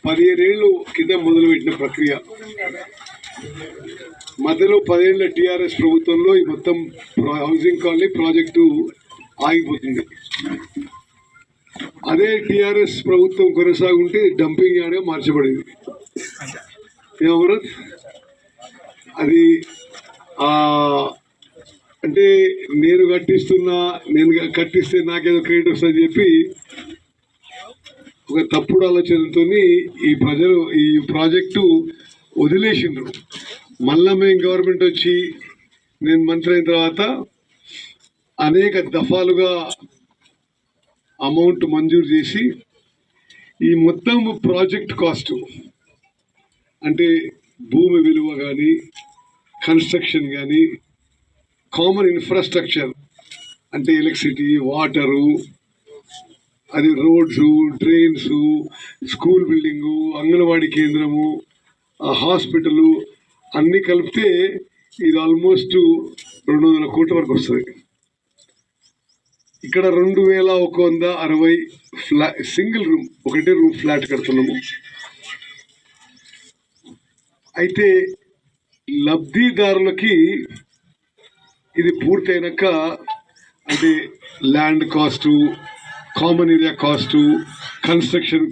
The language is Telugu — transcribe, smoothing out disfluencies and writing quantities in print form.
15 ఏళ్ళు కింద మొదలుపెట్టిన ప్రక్రియ. మధ్యలో 10 ఏళ్ల టీఆర్ఎస్ ప్రభుత్వంలో ఈ మొత్తం హౌసింగ్ కాలనీ ప్రాజెక్టు ఆగిపోతుంది. అదే టీఆర్ఎస్ ప్రభుత్వం కొనసాగుంటే డంపింగ్ యార్డ్గా మార్చబడింది. ఏమరత్ అది అంటే నేను కట్టిస్తే నాకేదో క్రెడిట్ వస్తుందని చెప్పి ఒక తప్పుడు ఆలోచనతో ఈ ప్రజలు ఈ ప్రాజెక్టు వదిలేసిండ్రు. మళ్ళా మేము గవర్నమెంట్ వచ్చి నేను మంత్రి అయిన తర్వాత అనేక దఫాలుగా అమౌంట్ మంజూరు చేసి ఈ మొత్తం ప్రాజెక్ట్ కాస్ట్ అంటే భూమి విలువ కానీ కన్స్ట్రక్షన్ కానీ కామన్ ఇన్ఫ్రాస్ట్రక్చర్ అంటే ఎలక్ట్రిసిటీ వాటరు అది roads drains school building anganwadi కేంద్రము హాస్పిటల్ అన్నీ కలిపితే ఇది ఆల్మోస్ట్ 200 కోట్ల వరకు వస్తుంది. ఇక్కడ 2160 సింగిల్ రూమ్ ఒకటే రూమ్ ఫ్లాట్ కడుతున్నాము. అయితే లబ్ధిదారులకి ఇది పూర్తయినాక అంటే land cost common area cost construction